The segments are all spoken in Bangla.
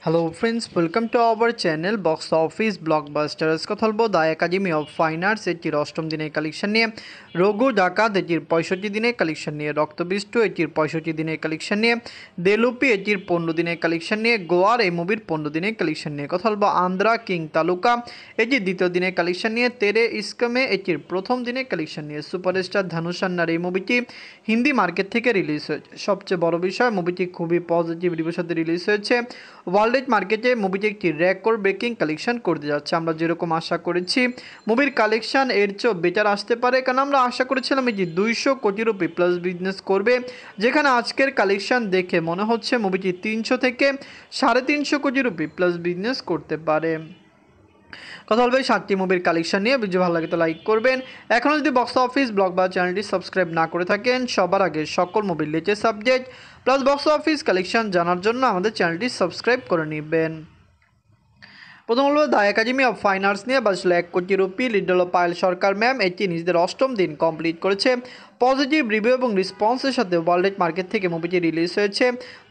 Hello friends welcome to our channel box office blockbusters কথা বলবো the academy of fine arts এটির অষ্টম দিনের কালেকশন নিয়ে রঘু ডাকাত এটির 65 দিনের কালেকশন নিয়ে রক্তবীজ 2 এটির 65 দিনের কালেকশন নিয়ে দেলুপি এটির 15 দিনের কালেকশন নিয়ে গোয়ার এই মুভির 15 দিনের কালেকশন নিয়ে কথা বলবো আন্ধ্রা কিং তালুকা এটির দ্বিতীয় দিনের কালেকশন নিয়ে তেরে ইস্কমে এটির প্রথম দিনের কালেকশন নিয়ে সুপারস্টার ধানুষান্নার এই মুভিটি হিন্দি মার্কেট থেকে রিলিজ হয়েছে। সবচেয়ে বড় বিষয় মুভিটি খুবই পজিটিভ রিভিউর সাথে রিলিজ হয়েছে। ওয়ার্ল্ড মার্কেটে মুভিটি একটি রেকর্ড ব্রেকিং কালেকশন করতে যাচ্ছে। আমরা যেরকম আশা করেছি মুভির কালেকশন এর চেয়েও বেটার আসতে পারে, কারণ আমরা আশা করেছিলাম এই যে 200 কোটি রুপি প্লাস বিজনেস করবে, যেখানে আজকের কালেকশন দেখে মনে হচ্ছে মুভিটি 300 থেকে 350 কোটি রুপি প্লাস বিজনেস করতে পারে। কথা বলবে 7টি মুভির কালেকশন নিয়ে। ভিডিও ভালো লাগে তো লাইক করবেন। এখনও যদি বক্স অফিস ব্লগ বা চ্যানেলটি সাবস্ক্রাইব না করে থাকেন, সবার আগে সকল মুভির latest subject plus box office collection জানার জন্য আমাদের চ্যানেলটি সাবস্ক্রাইব করে নেবেন। প্রথম হলো the academy of fine arts নিয়ে বাজল 1 কোটি রুপি। লিড হলো পায়েল সরকার ম্যাম। এটি নিজেদের অষ্টম দিন কমপ্লিট করেছে। পজিটিভ রিভিউ এবং রেসপন্সের সাথে ওয়ার্ল্ড মার্কেট থেকে মুভিটি রিলিজ হয়েছে।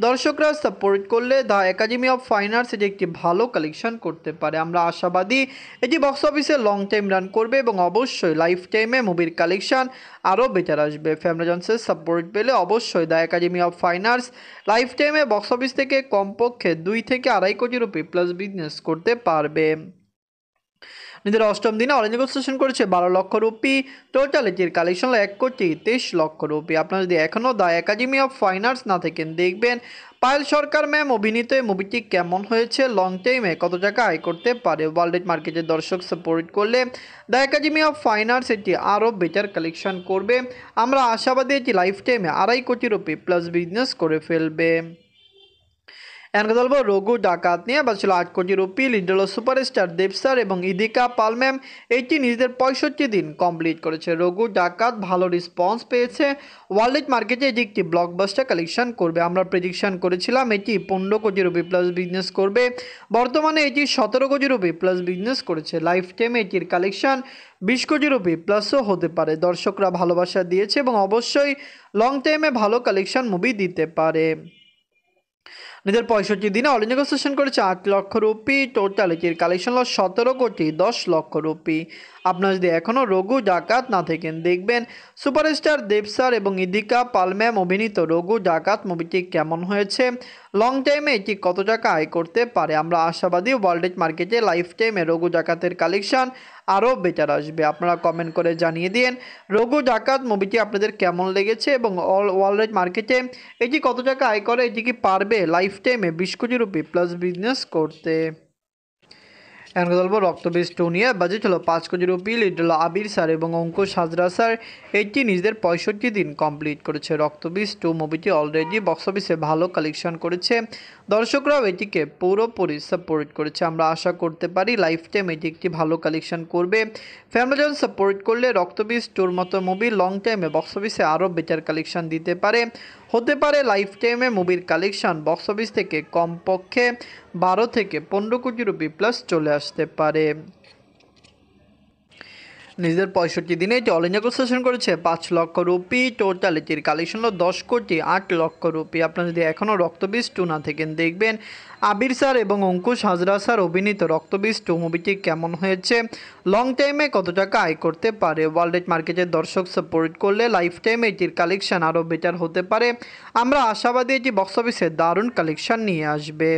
দর্শকরা সাপোর্ট করলে the academy of fine arts এটি একটি ভালো কালেকশন করতে পারে। আমরা আশাবাদী এটি বক্স অফিসে লং টাইম রান করবে এবং অবশ্যই লাইফ টাইমে মুভির কালেকশন আরও বেটার আসবে। ফ্যামিলি জনসের সাপোর্ট পেলে অবশ্যই the academy of fine arts life টাইমে বক্স অফিস থেকে কমপক্ষে 2 থেকে 2.5 কোটি রুপি প্লাস বিজনেস করতে পারবে। নিজের অষ্টম দিনে অরেঞ্জ নেগোসিয়েশন করেছে 12 লক্ষ রুপি। টোটাল এটির কালেকশন হলো 1 কোটি 23 লক্ষ রুপি। আপনারা যদি এখনও the academy of fine arts না থাকেন, দেখবেন পায়েল সরকার ম্যাম অভিনীত এই মুভিটি কেমন হয়েছে, লং টাইমে কত টাকা আয় করতে পারে। ওয়ার্ল্ড মার্কেটের দর্শক সাপোর্ট করলে the academy of fine arts এটি আরও বেটার কালেকশন করবে। আমরা আশাবাদী এটি লাইফ টাইমে 2.5 কোটি রুপি প্লাস বিজনেস করে ফেলবে। এর কথা বলবো রঘু ডাকাত নিয়ে বাজছিল 8 কোটি রুপি। লিড হলো সুপারস্টার দেব স্যার এবং ইদিকা পাল ম্যাম। এটি নিজেদের 65 দিন কমপ্লিট করেছে। রঘু ডাকাত ভালো রেসপন্স পেয়েছে। ওয়ার্ল্ড মার্কেটে এটি একটি ব্লকবাস্টার কালেকশন করবে। আমরা প্রেডিকশন করেছিলাম এটি 15 কোটি রুপি প্লাস বিজনেস করবে। বর্তমানে এটি 17 কোটি রুপি প্লাস বিজনেস করেছে। লাইফ টাইমে এটির কালেকশন 20 কোটি রুপি প্লাসও হতে পারে। দর্শকরা ভালোবাসা দিয়েছে এবং অবশ্যই লং টাইমে ভালো কালেকশন মুভি দিতে পারে। নিজের 65 দিনে অল নেগোসিয়েশন করেছে 8 লক্ষ রুপি। টোটাল এটির কালেকশন হলো 17 কোটি 10 লক্ষ রুপি। আপনারা যদি এখনও রঘু ডাকাত না থাকেন, দেখবেন সুপারস্টার দেব স্যার এবং ইদিকা পাল ম্যাম অভিনীত রঘু ডাকাত মুভিটি কেমন হয়েছে, লং টাইমে এটি কত টাকা আয় করতে পারে। আমরা আশাবাদী ওয়ার্ল্ড মার্কেটে লাইফ টাইমে রঘু ডাকাতের কালেকশন আরও বেটার আসবে। আপনারা কমেন্ট করে জানিয়ে দিন রঘু ডাকাত মুভিটি আপনাদের কেমন লেগেছে এবং ওয়ার্ল্ড মার্কেটে এটি কত টাকা আয় করে, এটি কি পারবে লাইফ টাইমে 20 কোটি রুপি প্লাস বিজনেস করতে। এখন কথা বলবো রক্তবীজ 2 নিয়ে। বাজেট হলো 5 কোটি রুপি। লিড হলো আবির স্যার এবং অঙ্কুশ হাজরা স্যার। এটি নিজেদের 65 দিন কমপ্লিট করেছে। রক্তবীজ 2 মুভিটি অলরেডি বক্স অফিসে ভালো কালেকশন করেছে। দর্শকরাও এটিকে পুরোপুরি সাপোর্ট করেছে। আমরা আশা করতে পারি লাইফ টাইম এটি একটি ভালো কালেকশন করবে। ফ্যামিলি জন সাপোর্ট করলে রক্তবীজ 2-র মতো মুভি লং টাইমে বক্স অফিসে আরও বেটার কালেকশন দিতে পারে। হতে পারে লাইফ টাইমে মুভির কালেকশন বক্স অফিস থেকে কমপক্ষে 12 থেকে 15 কোটি রুপি প্লাস চলে আসতে পারে। নিজেদের 65 দিনে এটি অল নেগোসিয়েশন করেছে 5 লক্ষ রুপি। টোটাল এটির কালেকশন হলো 10 কোটি 8 লক্ষ রুপি। আপনারা যদি এখনও রক্তবীজ 2 না থাকেন, দেখবেন আবির স্যার এবং অঙ্কুশ হাজরা স্যার অভিনীত রক্তবীজ 2 মুভিটি কেমন হয়েছে, লং টাইমে কত টাকা আয় করতে পারে। ওয়ার্ল্ড মার্কেটের দর্শক সাপোর্ট করলে লাইফ টাইমে এটির কালেকশন আরও বেটার হতে পারে। আমরা আশাবাদী এটি বক্স অফিসে দারুণ কালেকশন নিয়ে আসবে।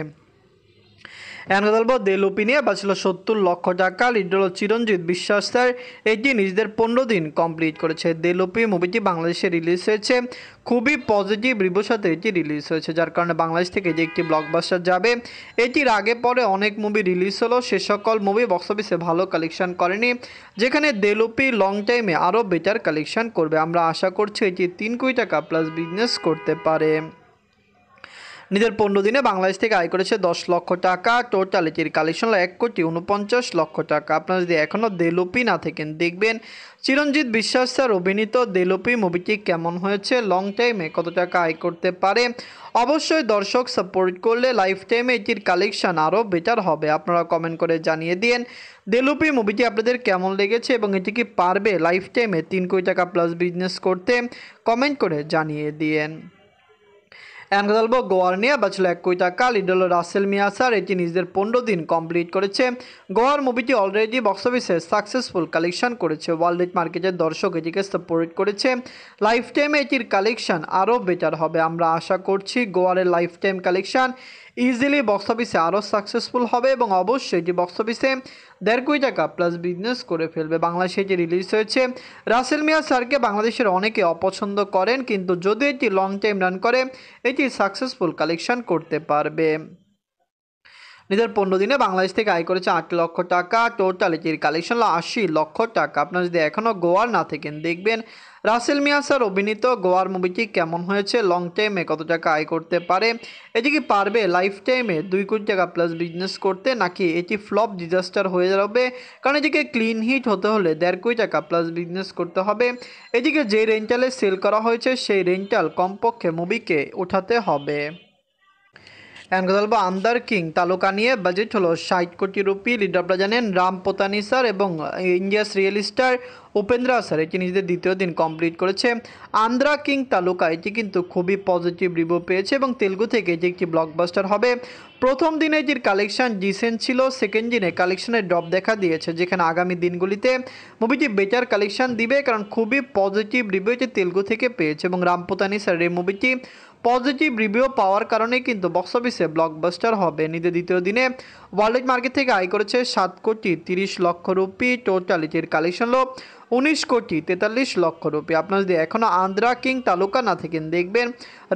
এখন কথা বলবো দেলুপি নিয়ে বাঁচল 70 লক্ষ টাকা। লিড হলো চিরঞ্জিত বিশ্বাস স্যার। এটি নিজেদের 15 দিন কমপ্লিট করেছে। দেলুপি মুভিটি বাংলাদেশে রিলিজ হয়েছে। খুবই পজিটিভ রিভিউর সাথে এটি রিলিজ হয়েছে, যার কারণে বাংলাদেশ থেকে এটি একটি ব্লকবাস্টার যাবে। এটির আগে পরে অনেক মুভি রিলিজ হলো, সে সকল মুভি বক্স অফিসে ভালো কালেকশন করেনি, যেখানে দেলুপি লং টাইমে আরও বেটার কালেকশন করবে। আমরা আশা করছি এটি 3 কোটি টাকা প্লাস বিজনেস করতে পারে। নিজের 15 দিনে বাংলাদেশ থেকে আয় করেছে 10 লক্ষ টাকা। টোটাল এটির কালেকশন হলো 1 কোটি 49 লক্ষ টাকা। আপনারা যদি এখনও দেলুপি না থাকেন, দেখবেন চিরঞ্জিত বিশ্বাস স্যার অভিনীত দেলুপি মুভিটি কেমন হয়েছে, লং টাইমে কত টাকা আয় করতে পারে। অবশ্যই দর্শক সাপোর্ট করলে লাইফ টাইমে এটির কালেকশন আরও বেটার হবে। আপনারা কমেন্ট করে জানিয়ে দিন দেলুপি মুভিটি আপনাদের কেমন লেগেছে এবং এটি কি পারবে লাইফ টাইমে 3 কোটি টাকা প্লাস বিজনেস করতে। কমেন্ট করে জানিয়ে দিন। এখন কথা বলবো গোয়ার নিয়ে। বাঁচল 1 কোটি টাকা। লিড হলো রাসেল মিয়া স্যার, এটি নিজেদের 15 দিন কমপ্লিট করেছে। গোয়ার মুভিটি অলরেডি বক্স অফিসে সাকসেসফুল কালেকশন করেছে। ওয়ার্ল্ড মার্কেটের দর্শক এটিকে সাপোর্ট করেছে। লাইফ টাইমে এটির কালেকশন আরও বেটার হবে। আমরা আশা করছি গোয়ারের lifetime collection easily box অফিসে আরও সাকসেসফুল হবে এবং অবশ্যই এটি বক্স অফিসে 1.5 কোটি টাকা প্লাস বিজনেস করে ফেলবে। বাংলাদেশে এটি রিলিজ হয়েছে। রাসেল মিয়া স্যারকে বাংলাদেশের অনেকে অপছন্দ করেন, কিন্তু যদি এটি লং টাইম রান করে এটি সাকসেসফুল কালেকশন করতে পারবে। নিজের 15 দিনে বাংলাদেশ থেকে আয় করেছে 8 লক্ষ টাকা। টোটাল এটির কালেকশন হলো 80 লক্ষ টাকা। আপনারা যদি এখনও গোয়ার না থাকেন দেখবেন রাসেল মিয়া স্যার অভিনীত গোয়ার মুভিটি কেমন হয়েছে, লং টাইমে কত টাকা আয় করতে পারে, এটি কি পারবে লাইফ টাইমে 2 কোটি টাকা প্লাস বিজনেস করতে, নাকি এটি ফ্লপ ডিজাস্টার হয়ে যাবে। কারণ এটিকে ক্লিন হিট হতে হলে 1.5 কোটি টাকা প্লাস বিজনেস করতে হবে। এটিকে যে রেন্টালে সেল করা হয়েছে সেই রেন্টাল কমপক্ষে মুভিকে উঠাতে হবে। এখন কথা বলবো আন্দার কিং তালুকা নিয়ে। বাজেট হলো 60 কোটি রুপি। লিড আপনারা জানেন রাম পোতানি স্যার এবং ইন্ডিয়াস রিয়েল স্টার উপেন্দ্রা স্যার, এটি নিজেদের দ্বিতীয় দিন কমপ্লিট করেছে। আন্ধ্রা কিং তালুকা এটি কিন্তু খুবই পজিটিভ রিভিউ পেয়েছে এবং তেলুগু থেকে এটি একটি ব্লকবাস্টার হবে। প্রথম দিনে এটির কালেকশন ডিসেন্ট ছিল, সেকেন্ড দিনে কালেকশনের ড্রপ দেখা দিয়েছে, যেখানে আগামী দিনগুলিতে মুভিটি বেটার কালেকশন দিবে, কারণ খুবই পজিটিভ রিভিউ এটি তেলুগু থেকে পেয়েছে এবং রাম পোতানি স্যার এই মুভিটি পজিটিভ রিভিউ পাওয়ার কারণে কিন্তু বক্স অফিসে ব্লকবাস্টার হবে। নিজের দ্বিতীয় দিনে ওয়ার্ল্ড মার্কেট থেকে আয় করেছে 7 কোটি 30 লক্ষ রুপি। টোটাল এটির কালেকশন হলো 19 কোটি 43 লক্ষ রুপি। আপনারা যদি এখনও আন্ধ্রা কিং তালুকা না থাকেন দেখবেন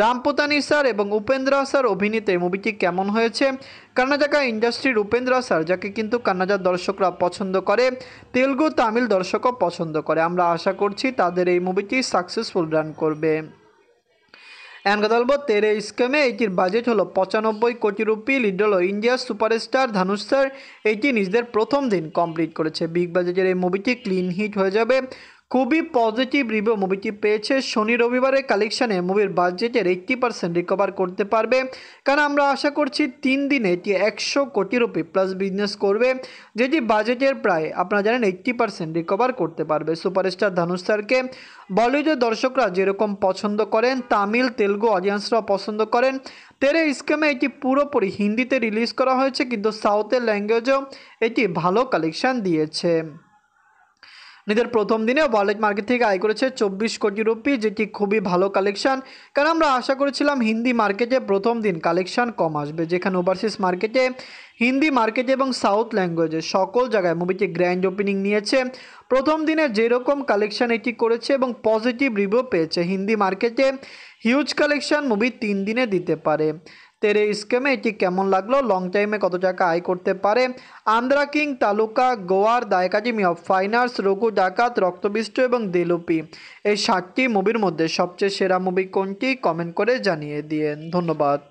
রাম পোতানি স্যার এবং উপেন্দ্রা স্যার অভিনীত এই মুভিটি কেমন হয়েছে। কর্ণাটকা ইন্ডাস্ট্রির উপেন্দ্রা স্যার, যাকে কিন্তু কন্নড় দর্শকরা পছন্দ করে, তেলুগু তামিল দর্শকও পছন্দ করে। আমরা আশা করছি তাদের এই মুভিটি সাকসেসফুল রান করবে। এখন কথা বলবো তেরে স্কেমে। এটির বাজেট হলো 95 কোটি রুপি। লিড হলো ইন্ডিয়ার সুপারস্টার ধানুষ স্যার, এটি নিজেদের প্রথম দিন কমপ্লিট করেছে। বিগ বাজেটের এই মুভিটি ক্লিন হিট হয়ে যাবে। খুবই পজিটিভ রিভিউ মুভিটি পেয়েছে। শনি রবিবারের কালেকশানে মুভির বাজেটের 80% রিকভার করতে পারবে, কারণ আমরা আশা করছি 3 দিনে এটি 100 কোটি রুপি প্লাস বিজনেস করবে, যেটি বাজেটের প্রায় আপনারা জানেন 80% রিকভার করতে পারবে। সুপারস্টার ধানুষ স্যারকে বলিউডের দর্শকরা যেরকম পছন্দ করেন, তামিল তেলুগু অডিয়েন্সরাও পছন্দ করেন। তেরে স্কেমে এটি পুরোপুরি হিন্দিতে রিলিজ করা হয়েছে, কিন্তু সাউথের ল্যাঙ্গুয়েজেও এটি ভালো কালেকশান দিয়েছে। নিজের প্রথম দিনে ওয়ার্ল্ড মার্কেট থেকে আয় করেছে 24 কোটি রুপি, যেটি খুবই ভালো কালেকশন, কারণ আমরা আশা করেছিলাম হিন্দি মার্কেটে প্রথম দিন কালেকশন কম আসবে, যেখানে ওভারসিজ মার্কেটে, হিন্দি মার্কেটে এবং সাউথ ল্যাঙ্গুয়েজে সকল জায়গায় মুভিটি গ্র্যান্ড ওপেনিং নিয়েছে। প্রথম দিনে যেরকম কালেকশন এটি করেছে এবং পজিটিভ রিভিউ পেয়েছে, হিন্দি মার্কেটে হিউজ কালেকশন মুভি 3 দিনে দিতে পারে। তেরে স্কেমে এটি কেমন লাগলো, লং টাইমে কত টাকা আয় করতে পারে। আন্ধ্রা কিং তালুকা, গোয়ার the academy of fine arts, Raghu ডাকাত, রক্তবৃষ্টি এবং দেলুপি, এই 7টি মুভির মধ্যে সবচেয়ে সেরা মুভি কোনটি, কমেন্ট করে জানিয়ে দিন। ধন্যবাদ।